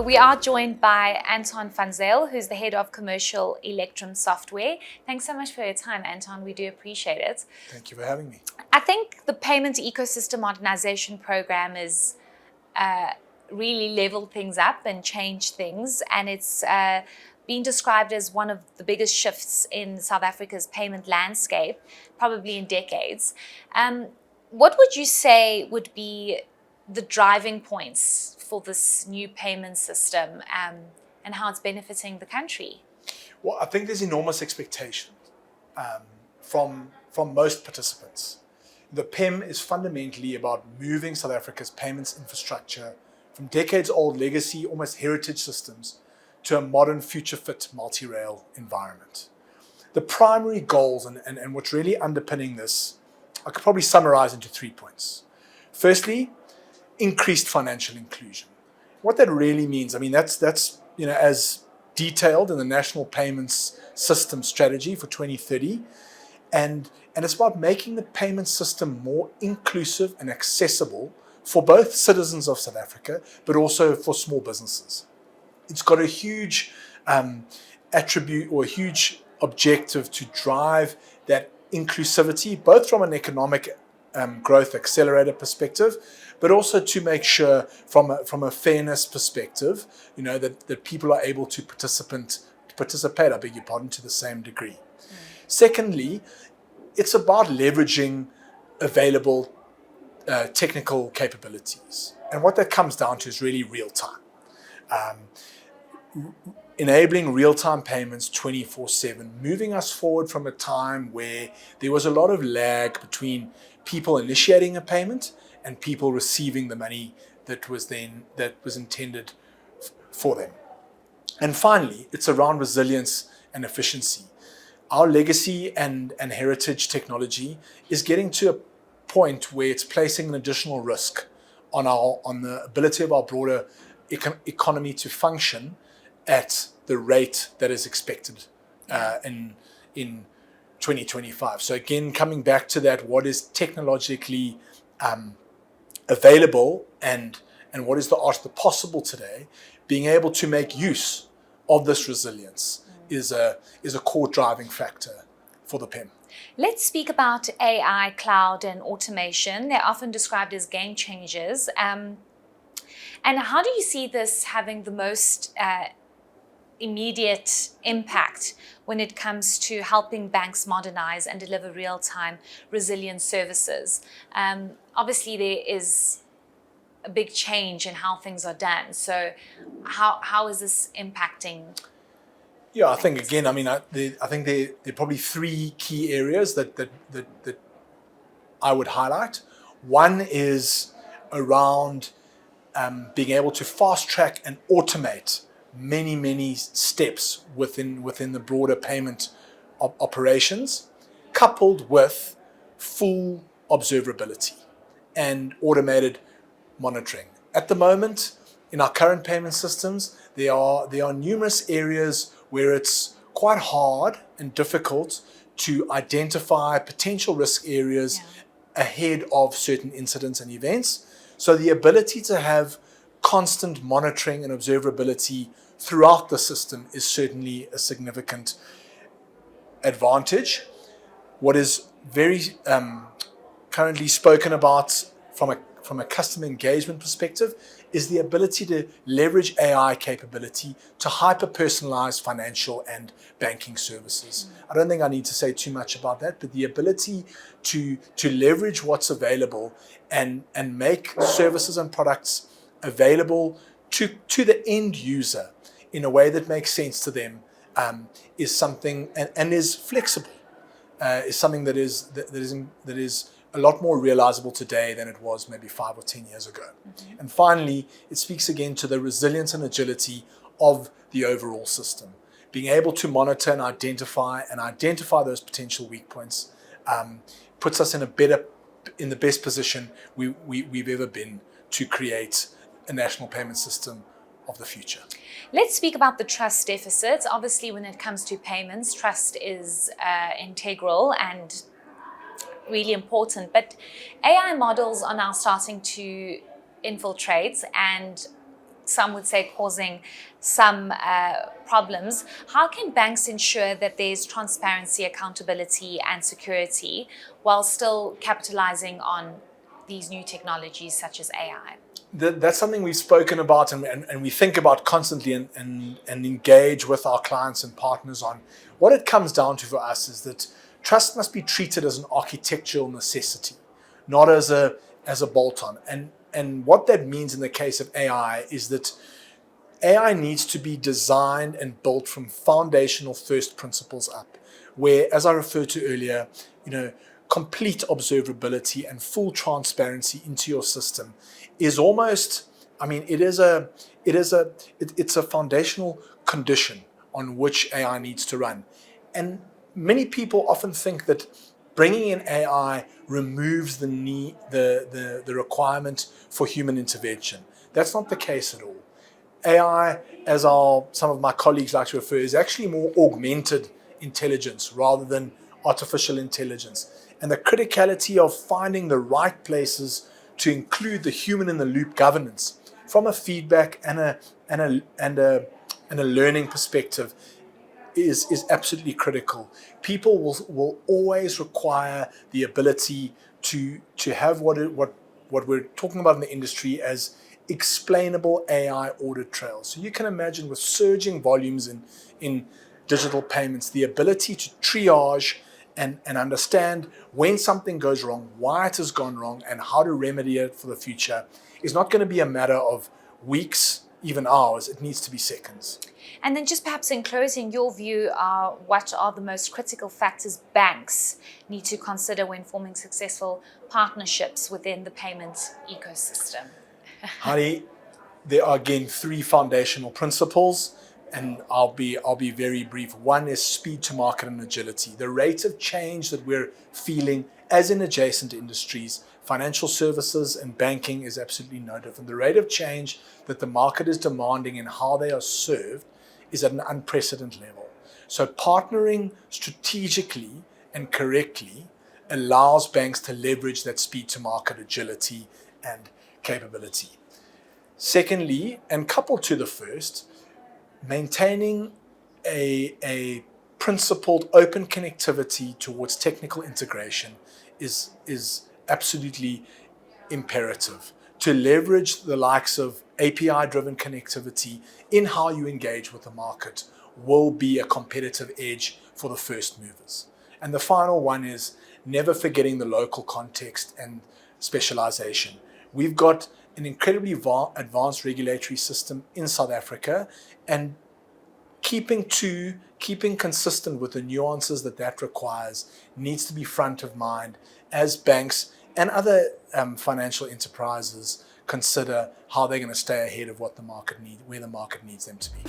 We are joined by Anton van Zyl, who's the head of commercial Electrum software. Thanks so much for your time, Anton. We do appreciate it. Thank you for having me. I think the payment ecosystem modernization program is really leveled things up and changed things, and it's been described as one of the biggest shifts in South Africa's payment landscape, probably in decades. What would you say would be the driving points for this new payment system and how it's benefiting the country? Well, I think there's enormous expectation from most participants. The PEM is fundamentally about moving South Africa's payments infrastructure from decades-old legacy, almost heritage systems, to a modern, future-fit multi-rail environment. The primary goals and what's really underpinning this, I could probably summarize into 3 points. Firstly, increased financial inclusion. What that really means, I mean, that's as detailed in the National Payments System Strategy for 2030, and it's about making the payment system more inclusive and accessible for both citizens of South Africa, but also for small businesses. It's got a huge attribute or a huge objective to drive that inclusivity, both from an economic growth accelerator perspective, but also to make sure from a fairness perspective, that people are able to participate, to the same degree. Secondly, it's about leveraging available technical capabilities. And what that comes down to is really real time. Enabling real-time payments 24/7, moving us forward from a time where there was a lot of lag between people initiating a payment and people receiving the money that was intended for them. And finally, it's around resilience and efficiency. Our legacy and heritage technology is getting to a point where it's placing an additional risk on the ability of our broader economy to function at the rate that is expected in 2025. So again, coming back to that, what is technologically available and what is the art of the possible today, being able to make use of this resilience is a core driving factor for the PEM. Let's speak about AI, cloud, and automation. They're often described as game changers. And how do you see this having the most immediate impact when it comes to helping banks modernize and deliver real-time resilient services? Obviously, there is a big change in how things are done. So how is this impacting? Yeah, I think again, I think there are probably 3 key areas that I would highlight. One is around being able to fast track and automate many steps within the broader payment operations, coupled with full observability and automated monitoring. At the moment, in our current payment systems, there are numerous areas where it's quite hard and difficult to identify potential risk areas ahead of certain incidents and events. So the ability to have constant monitoring and observability throughout the system is certainly a significant advantage. What is very currently spoken about from a customer engagement perspective is the ability to leverage AI capability to hyper-personalize financial and banking services. I don't think I need to say too much about that, but the ability to leverage what's available and make services and products available to the end user in a way that makes sense to them is something and is flexible. Is something that is a lot more realizable today than it was maybe 5 or 10 years ago. And finally, it speaks again to the resilience and agility of the overall system. Being able to monitor and identify those potential weak points puts us in the best position we've ever been to create a national payment system of the future. Let's speak about the trust deficit. Obviously, when it comes to payments, trust is integral and really important. But AI models are now starting to infiltrate and some would say causing some problems. How can banks ensure that there's transparency, accountability, and security while still capitalizing on these new technologies such as AI? That's something we've spoken about and we think about constantly and engage with our clients and partners on. What it comes down to for us is that trust must be treated as an architectural necessity, not as a bolt-on. And what that means in the case of AI is that AI needs to be designed and built from foundational first principles up, where, as I referred to earlier, complete observability and full transparency into your system is almost, it's a foundational condition on which AI needs to run. And many people often think that bringing in AI removes the need, the requirement for human intervention. That's not the case at all. AI, as some of my colleagues like to refer, is actually more augmented intelligence rather than artificial intelligence. And the criticality of finding the right places to include the human in the loop governance from a feedback and a learning perspective is absolutely critical. People will always require the ability to have what we're talking about in the industry as explainable AI audit trails. So you can imagine, with surging volumes in digital payments, the ability to triage and understand when something goes wrong, why it has gone wrong, and how to remedy it for the future is not going to be a matter of weeks, even hours. It needs to be seconds. And then just perhaps in closing, your view are what are the most critical factors banks need to consider when forming successful partnerships within the payment ecosystem? Honey, there are again 3 foundational principles, and I'll be very brief. One is speed to market and agility. The rate of change that we're feeling, as in adjacent industries, financial services and banking, is absolutely no different. The rate of change that the market is demanding and how they are served is at an unprecedented level. So partnering strategically and correctly allows banks to leverage that speed to market, agility, and capability. Secondly, and coupled to the first, maintaining a principled open connectivity towards technical integration is absolutely imperative. To leverage the likes of API-driven connectivity in how you engage with the market will be a competitive edge for the first movers. And the final one is never forgetting the local context and specialization. We've got an incredibly advanced regulatory system in South Africa, and keeping consistent with the nuances that requires needs to be front of mind as banks and other financial enterprises consider how they're going to stay ahead of what the market needs, where the market needs them to be.